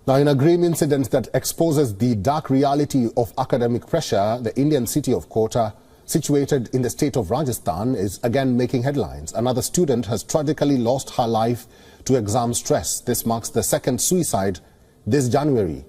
Now, in a grim incident that exposes the dark reality of academic pressure, the Indian city of Kota, situated in the state of Rajasthan, is again making headlines. Another student has tragically lost her life to exam stress. This marks the second suicide this January.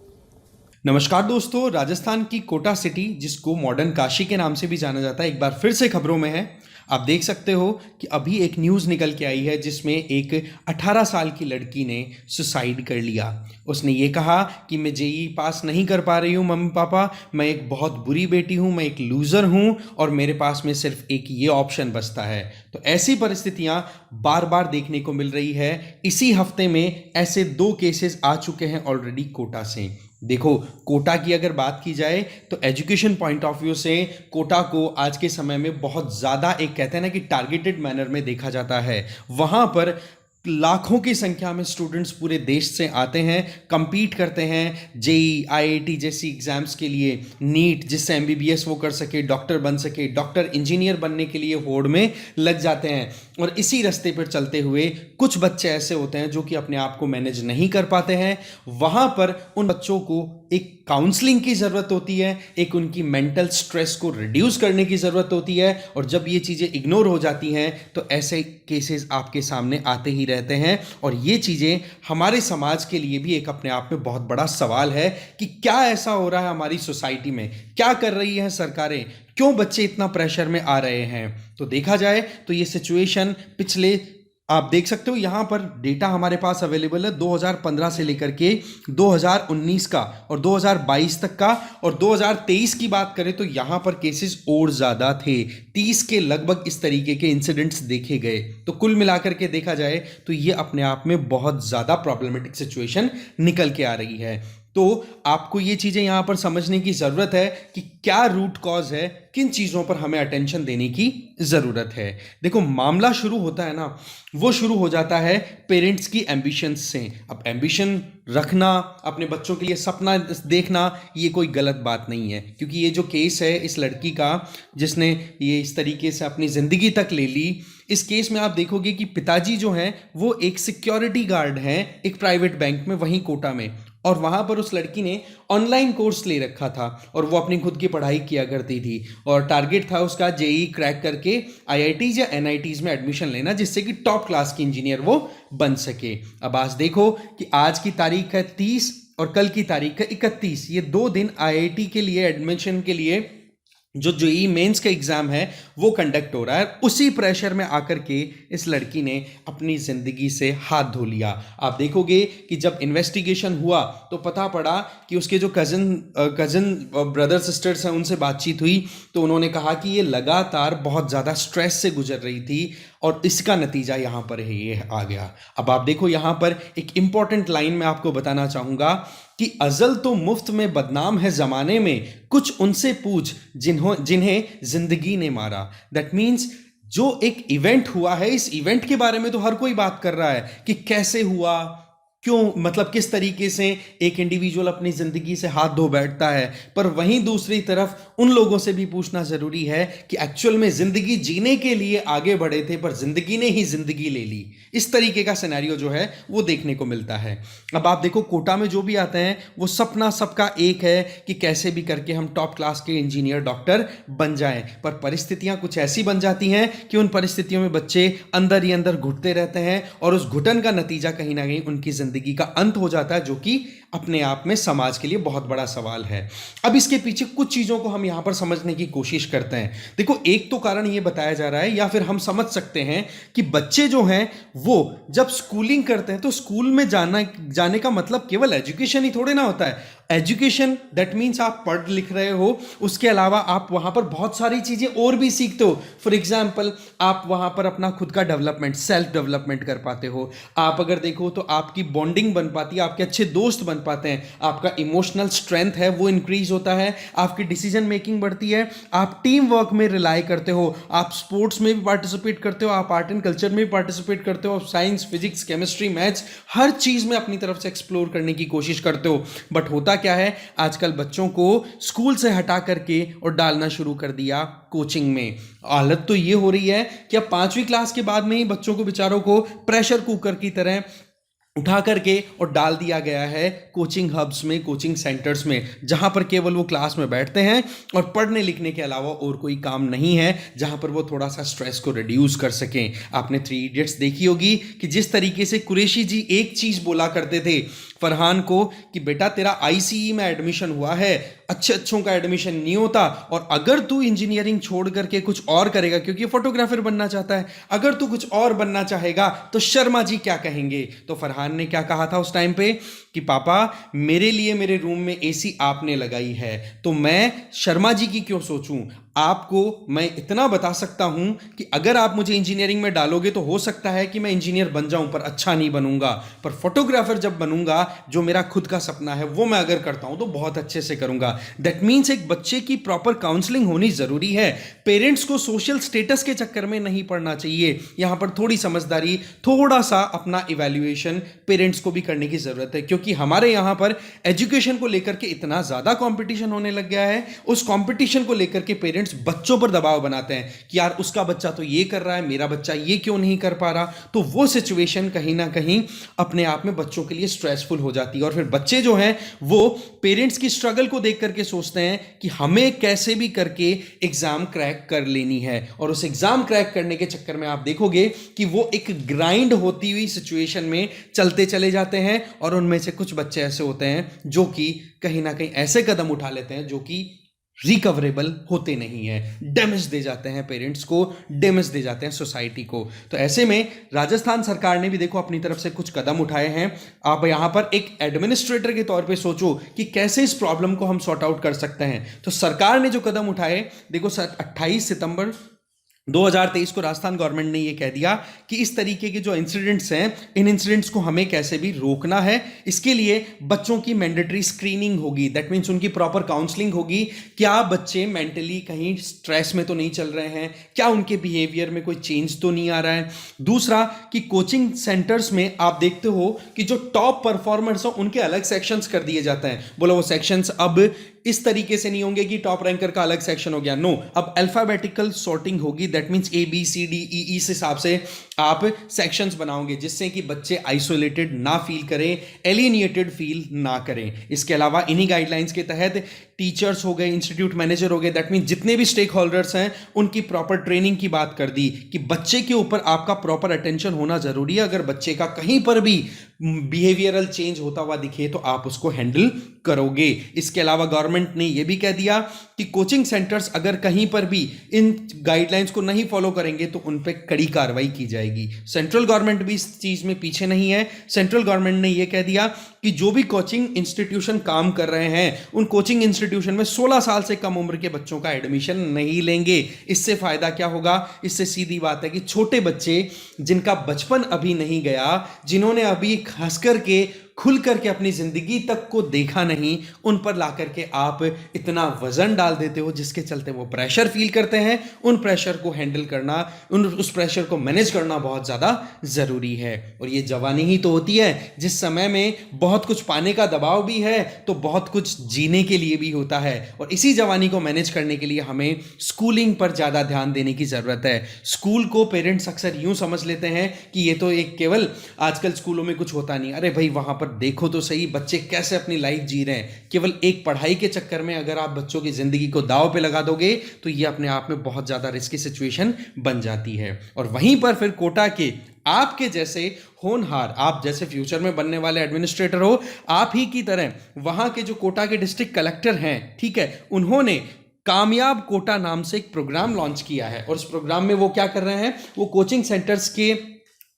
नमस्कार दोस्तों, राजस्थान की Kota city, जिसको modern Kashi के नाम से भी जाना जाता है, एक बार फिर से खबरों में है। आप देख सकते हो कि अभी एक न्यूज़ निकल के आई है जिसमें एक 18 साल की लड़की ने सुसाइड कर लिया। उसने ये कहा कि मैं जेईई पास नहीं कर पा रही हूँ मम्मी पापा, मैं एक बहुत बुरी बेटी हूँ, मैं एक लूज़र हूँ और मेरे पास में सिर्फ एक ये ऑप्शन बचता है। तो ऐसी परिस्थितियाँ बार बार देखने को मिल रही है। इसी हफ्ते में ऐसे 2 केसेस आ चुके हैं ऑलरेडी कोटा से। देखो, कोटा की अगर बात की जाए तो एजुकेशन पॉइंट ऑफ व्यू से कोटा को आज के समय में बहुत ज़्यादा, एक कहते हैं ना कि टारगेटेड मैनर में देखा जाता है। वहाँ पर लाखों की संख्या में स्टूडेंट्स पूरे देश से आते हैं, compete करते हैं जेईई, आईआईटी जैसी एग्जाम्स के लिए, नीट जिससे एमबीबीएस वो कर सके, डॉक्टर बन सके, डॉक्टर इंजीनियर बनने के लिए होड़ में लग जाते हैं। और इसी रास्ते पर चलते हुए कुछ बच्चे ऐसे होते हैं जो कि अपने आप को मैनेज नहीं कर पाते हैं। वहाँ पर उन बच्चों को एक काउंसलिंग की ज़रूरत होती है, एक उनकी मेंटल स्ट्रेस को रिड्यूस करने की ज़रूरत होती है। और जब ये चीज़ें इग्नोर हो जाती हैं तो ऐसे केसेस आपके सामने आते ही रहते हैं। और ये चीज़ें हमारे समाज के लिए भी एक अपने आप में बहुत बड़ा सवाल है कि क्या ऐसा हो रहा है हमारी सोसाइटी में, क्या कर रही हैं सरकारें, क्यों बच्चे इतना प्रेशर में आ रहे हैं। तो देखा जाए तो ये सिचुएशन पिछले, आप देख सकते हो यहाँ पर डेटा हमारे पास अवेलेबल है 2015 से लेकर के 2019 का और 2022 तक का। और 2023 की बात करें तो यहाँ पर केसेस और ज़्यादा थे, 30 के लगभग इस तरीके के इंसिडेंट्स देखे गए। तो कुल मिलाकर के देखा जाए तो ये अपने आप में बहुत ज़्यादा प्रॉब्लमेटिक सिचुएशन निकल के आ रही है। तो आपको ये चीज़ें यहाँ पर समझने की ज़रूरत है कि क्या रूट कॉज है, किन चीज़ों पर हमें अटेंशन देने की ज़रूरत है। देखो, मामला शुरू होता है ना, वो शुरू हो जाता है पेरेंट्स की एम्बिशंस से। अब एम्बिशन रखना, अपने बच्चों के लिए सपना देखना, ये कोई गलत बात नहीं है। क्योंकि ये जो केस है इस लड़की का जिसने ये इस तरीके से अपनी ज़िंदगी तक ले ली, इस केस में आप देखोगे कि पिताजी जो हैं वो एक सिक्योरिटी गार्ड हैं एक प्राइवेट बैंक में, वहीं कोटा में। और वहाँ पर उस लड़की ने ऑनलाइन कोर्स ले रखा था और वो अपनी खुद की पढ़ाई किया करती थी। और टारगेट था उसका जेईई क्रैक करके आईआईटीज या एनआईटीज में एडमिशन लेना, जिससे कि टॉप क्लास की इंजीनियर वो बन सके। अब आज देखो कि आज की तारीख है 30 और कल की तारीख है 31। ये 2 दिन आईआईटी के लिए एडमिशन के लिए जो जेईई मेंस का एग्जाम है वो कंडक्ट हो रहा है। उसी प्रेशर में आकर के इस लड़की ने अपनी ज़िंदगी से हाथ धो लिया। आप देखोगे कि जब इन्वेस्टिगेशन हुआ तो पता पड़ा कि उसके जो कज़न ब्रदर सिस्टर्स हैं उनसे बातचीत हुई तो उन्होंने कहा कि ये लगातार बहुत ज़्यादा स्ट्रेस से गुजर रही थी और इसका नतीजा यहाँ पर ये आ गया। अब आप देखो, यहाँ पर एक इंपॉर्टेंट लाइन मैं आपको बताना चाहूँगा कि अज़ल तो मुफ्त में बदनाम है ज़माने में, कुछ उनसे पूछ जिन्हें जिंदगी ने मारा। दैट मीन्स जो एक इवेंट हुआ है, इस इवेंट के बारे में तो हर कोई बात कर रहा है कि कैसे हुआ, क्यों, मतलब किस तरीके से एक इंडिविजुअल अपनी ज़िंदगी से हाथ धो बैठता है। पर वहीं दूसरी तरफ उन लोगों से भी पूछना ज़रूरी है कि एक्चुअल में ज़िंदगी जीने के लिए आगे बढ़े थे पर ज़िंदगी ने ही ज़िंदगी ले ली। इस तरीके का सिनेरियो जो है वो देखने को मिलता है। अब आप देखो, कोटा में जो भी आते हैं वो सपना सबका एक है कि कैसे भी करके हम टॉप क्लास के इंजीनियर, डॉक्टर बन जाएं। पर परिस्थितियां कुछ ऐसी बन जाती हैं कि उन परिस्थितियों में बच्चे अंदर ही अंदर घुटते रहते हैं और उस घुटन का नतीजा कहीं ना कहीं उनकी ज़िंदगी का अंत हो जाता है, जो कि अपने आप में समाज के लिए बहुत बड़ा सवाल है। अब इसके पीछे कुछ चीज़ों को हम यहाँ पर समझने की कोशिश करते हैं। देखो, एक तो कारण ये बताया जा रहा है या फिर हम समझ सकते हैं कि बच्चे जो हैं वो जब स्कूलिंग करते हैं तो स्कूल में जाने का मतलब केवल एजुकेशन ही थोड़े ना होता है। एजुकेशन दैट मीन्स आप पढ़ लिख रहे हो, उसके अलावा आप वहाँ पर बहुत सारी चीज़ें और भी सीखते हो। फॉर एग्जाम्पल, आप वहाँ पर अपना खुद का डेवलपमेंट, सेल्फ डेवलपमेंट कर पाते हो। आप अगर देखो तो आपकी बॉन्डिंग बन पाती है, आपके अच्छे दोस्त बन पाते हैं, आपका इमोशनल स्ट्रेंथ है वो इंक्रीज होता है, आपकी डिसीजन मेकिंग बढ़ती है, आप टीम वर्क में रिलाई करते हो, आप स्पोर्ट्स में भी पार्टिसिपेट करते हो, आप आर्ट एंड कल्चर में भी पार्टिसिपेट करते हो, आप साइंस, फिजिक्स, केमिस्ट्री, मैथ्स, हर चीज़ में अपनी तरफ से एक्सप्लोर करने की कोशिश करते हो। बट होता क्या है, आजकल बच्चों को स्कूल से हटा करके और डालना शुरू कर दिया कोचिंग में। हालत तो ये हो रही है कि अब 5वीं क्लास के बाद में ही बच्चों को, बेचारों को प्रेशर कुकर की तरह उठा करके और डाल दिया गया है कोचिंग हब्स में, कोचिंग सेंटर्स में, जहां पर केवल वो क्लास में बैठते हैं और पढ़ने लिखने के अलावा और कोई काम नहीं है, जहां पर वो थोड़ा सा स्ट्रेस को रिड्यूस कर सकें। आपने 3 इडियट्स देखी होगी कि जिस तरीके से कुरैशी जी एक चीज बोला करते थे फरहान को कि बेटा तेरा आईसीई में एडमिशन हुआ है, अच्छों का एडमिशन नहीं होता, और अगर तू इंजीनियरिंग छोड़ करके कुछ और करेगा, क्योंकि फोटोग्राफर बनना चाहता है, अगर तू कुछ और बनना चाहेगा तो शर्मा जी क्या कहेंगे। तो फरहान ने क्या कहा था उस टाइम पे कि पापा मेरे लिए मेरे रूम में एसी आपने लगाई है, तो मैं शर्मा जी की क्यों सोचूं। आपको मैं इतना बता सकता हूं कि अगर आप मुझे इंजीनियरिंग में डालोगे तो हो सकता है कि मैं इंजीनियर बन जाऊं, पर अच्छा नहीं बनूंगा, पर फोटोग्राफर जब बनूंगा, जो मेरा खुद का सपना है वो मैं अगर करता हूं तो बहुत अच्छे से करूंगा। दैट मीन्स एक बच्चे की प्रॉपर काउंसलिंग होनी जरूरी है। पेरेंट्स को सोशल स्टेटस के चक्कर में नहीं पड़ना चाहिए। यहां पर थोड़ी समझदारी, थोड़ा सा अपना इवैल्यूएशन पेरेंट्स को भी करने की जरूरत है, क्योंकि हमारे यहां पर एजुकेशन को लेकर के इतना ज्यादा कंपटीशन होने लग गया है। उस कंपटीशन को लेकर के पेरेंट्स बच्चों पर दबाव बनाते हैं कि यार उसका बच्चा तो ये कर रहा है, मेरा बच्चा ये क्यों नहीं कर पा रहा। तो वो सिचुएशन कहीं ना कहीं अपने आप में बच्चों के लिए स्ट्रेसफुल हो जाती है, और फिर बच्चे जो हैं वो पेरेंट्स की स्ट्रगल को देख करके सोचते हैं कि हमें कैसे भी करके एग्जाम क्रैक कर लेनी है, और उस एग्जाम क्रैक करने के चक्कर में आप देखोगे कि वो एक ग्राइंड होती हुई सिचुएशन में चलते चले जाते हैं। और उनमें से कुछ बच्चे ऐसे होते हैं जो कि कहीं ना कहीं ऐसे कदम उठा लेते हैं जो कि रिकवरेबल होते नहीं है, डैमेज दे जाते हैं पेरेंट्स को, डैमेज दे जाते हैं सोसाइटी को। तो ऐसे में राजस्थान सरकार ने भी देखो अपनी तरफ से कुछ कदम उठाए हैं। आप यहां पर एक एडमिनिस्ट्रेटर के तौर पे सोचो कि कैसे इस प्रॉब्लम को हम सॉर्ट आउट कर सकते हैं। तो सरकार ने जो कदम उठाए, देखो 28 सितंबर 2023 को राजस्थान गवर्नमेंट ने यह कह दिया कि इस तरीके के जो इंसिडेंट्स हैं, इन इंसिडेंट्स को हमें कैसे भी रोकना है। इसके लिए बच्चों की मैंडेटरी स्क्रीनिंग होगी, दैट मीन्स उनकी प्रॉपर काउंसलिंग होगी। क्या बच्चे मेंटली कहीं स्ट्रेस में तो नहीं चल रहे हैं, क्या उनके बिहेवियर में कोई चेंज तो नहीं आ रहा है। दूसरा कि कोचिंग सेंटर्स में आप देखते हो कि जो टॉप परफॉर्मर्स हो उनके अलग सेक्शंस कर दिए जाते हैं। बोलो वो सेक्शंस अब इस तरीके से नहीं होंगे कि टॉप रैंकर का अलग सेक्शन हो गया, नो, अब अल्फाबेटिकल सॉर्टिंग होगी। That means A B C D E इस हिसाब से आप सेक्शंस बनाओगे, जिससे कि बच्चे आइसोलेटेड ना फील करें, एलियनेटेड फील ना करें। इसके अलावा इन्हीं गाइडलाइंस के तहत टीचर्स हो गए, इंस्टीट्यूट मैनेजर हो गए, दैट मीन्स जितने भी स्टेक होल्डर्स हैं उनकी प्रॉपर ट्रेनिंग की बात कर दी कि बच्चे के ऊपर आपका प्रॉपर अटेंशन होना जरूरी है। अगर बच्चे का कहीं पर भी बिहेवियरल चेंज होता हुआ दिखे तो आप उसको हैंडल करोगे। इसके अलावा गवर्नमेंट ने यह भी कह दिया कि कोचिंग सेंटर्स अगर कहीं पर भी इन गाइडलाइंस को नहीं फॉलो करेंगे तो उन पर कड़ी कार्रवाई की जाएगी। सेंट्रल गवर्नमेंट भी इस चीज में पीछे नहीं है। सेंट्रल गवर्नमेंट ने यह कह दिया कि जो भी कोचिंग इंस्टीट्यूशन काम कर रहे हैं उन कोचिंग इंस्टीट्यूशन में 16 साल से कम उम्र के बच्चों का एडमिशन नहीं लेंगे। इससे फायदा क्या होगा? इससे सीधी बात है कि छोटे बच्चे जिनका बचपन अभी नहीं गया, जिन्होंने अभी खास करके खुल करके अपनी जिंदगी तक को देखा नहीं, उन पर ला करके आप इतना वजन डाल देते हो जिसके चलते वो प्रेशर फील करते हैं। उन प्रेशर को हैंडल करना, उस प्रेशर को मैनेज करना बहुत ज़्यादा ज़रूरी है। और ये जवानी ही तो होती है जिस समय में बहुत कुछ पाने का दबाव भी है तो बहुत कुछ जीने के लिए भी होता है। और इसी जवानी को मैनेज करने के लिए हमें स्कूलिंग पर ज़्यादा ध्यान देने की ज़रूरत है। स्कूल को पेरेंट्स अक्सर यूँ समझ लेते हैं कि ये तो एक केवल आजकल स्कूलों में कुछ होता नहीं। अरे भाई वहाँ पर देखो तो सही बच्चे कैसे अपनी लाइफ जी रहे हैं। केवल एक पढ़ाई के चक्कर में अगर आप बच्चों की जिंदगी को दांव पे लगा दोगे तो ये अपने आप में बहुत ज्यादा रिस्की सिचुएशन बन जाती है। और वहीं पर फिर कोटा के आपके जैसे होनहार, आप जैसे फ्यूचर में बनने वाले एडमिनिस्ट्रेटर हो, आप ही की तरह वहां के जो कोटा के डिस्ट्रिक्ट कलेक्टर हैं, ठीक है, उन्होंने कामयाब कोटा नाम से एक प्रोग्राम लॉन्च किया है। और उस प्रोग्राम में वो क्या कर रहे हैं, वो कोचिंग सेंटर्स के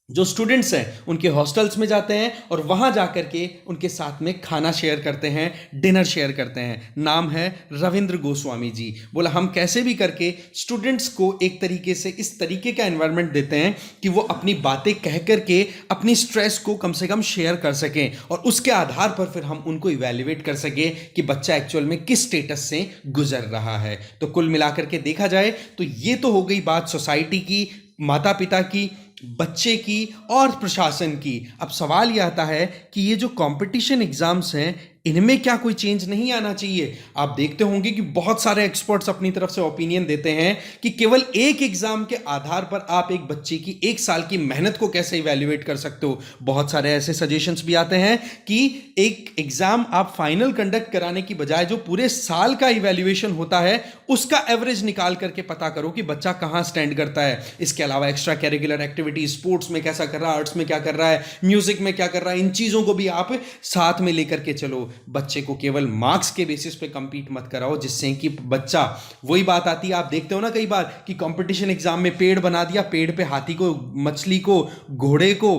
जो स्टूडेंट्स हैं उनके हॉस्टल्स में जाते हैं और वहां जाकर के उनके साथ में खाना शेयर करते हैं, डिनर शेयर करते हैं। नाम है रविंद्र गोस्वामी जी। बोला हम कैसे भी करके स्टूडेंट्स को एक तरीके से इस तरीके का एनवायरनमेंट देते हैं कि वो अपनी बातें कह करके अपनी स्ट्रेस को कम से कम शेयर कर सकें, और उसके आधार पर फिर हम उनको इवैल्यूएट कर सकें कि बच्चा एक्चुअल में किस स्टेटस से गुजर रहा है। तो कुल मिलाकर के देखा जाए तो ये तो हो गई बात सोसाइटी की, माता पिता की, बच्चे की और प्रशासन की। अब सवाल यह आता है कि ये जो कंपटीशन एग्जाम्स हैं इनमें क्या कोई चेंज नहीं आना चाहिए? आप देखते होंगे कि बहुत सारे एक्सपर्ट्स अपनी तरफ से ओपिनियन देते हैं कि केवल एक एग्जाम के आधार पर आप एक बच्चे की एक साल की मेहनत को कैसे इवैल्यूएट कर सकते हो। बहुत सारे ऐसे सजेशंस भी आते हैं कि एक एग्जाम आप फाइनल कंडक्ट कराने की बजाय जो पूरे साल का इवैल्यूएशन होता है उसका एवरेज निकाल करके पता करो कि बच्चा कहां स्टैंड करता है। इसके अलावा एक्स्ट्रा कैरिकुलर एक्टिविटी, स्पोर्ट्स में कैसा कर रहा है, आर्ट्स में क्या कर रहा है, म्यूजिक में क्या कर रहा है, इन चीजों को भी आप साथ में लेकर के चलो। बच्चे को केवल मार्क्स के बेसिस पे कंपीट मत कराओ, जिससे कि बच्चा, वही बात आती है, आप देखते हो ना कई बार कि कंपटीशन एग्जाम में पेड़ बना दिया, पेड़ पे हाथी को, मछली को, घोड़े को,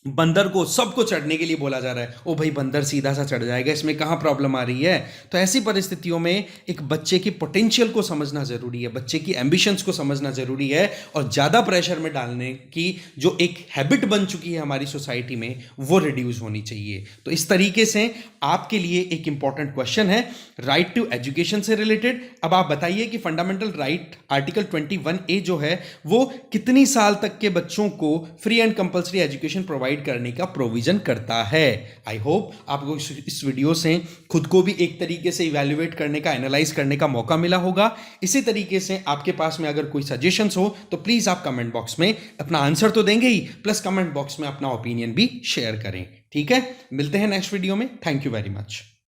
बंदर को, सबको चढ़ने के लिए बोला जा रहा है। ओ भाई बंदर सीधा सा चढ़ जाएगा, इसमें कहां प्रॉब्लम आ रही है? तो ऐसी परिस्थितियों में एक बच्चे की पोटेंशियल को समझना जरूरी है, बच्चे की एम्बिशंस को समझना जरूरी है, और ज्यादा प्रेशर में डालने की जो एक हैबिट बन चुकी है हमारी सोसाइटी में वो रिड्यूस होनी चाहिए। तो इस तरीके से आपके लिए एक इंपॉर्टेंट क्वेश्चन है राइट टू एजुकेशन से रिलेटेड। अब आप बताइए कि फंडामेंटल राइट आर्टिकल 21A जो है वो कितनी साल तक के बच्चों को free and compulsory education provide करने का प्रोविजन करता है। आई होप आपको इस वीडियो से खुद को भी एक तरीके से इवैल्यूएट करने का, एनालाइज करने का मौका मिला होगा। इसी तरीके से आपके पास में अगर कोई सजेशंस हो तो प्लीज आप कमेंट बॉक्स में अपना आंसर तो देंगे ही, प्लस कमेंट बॉक्स में अपना ओपिनियन भी शेयर करें। ठीक है, मिलते हैं नेक्स्ट वीडियो में। Thank you very much.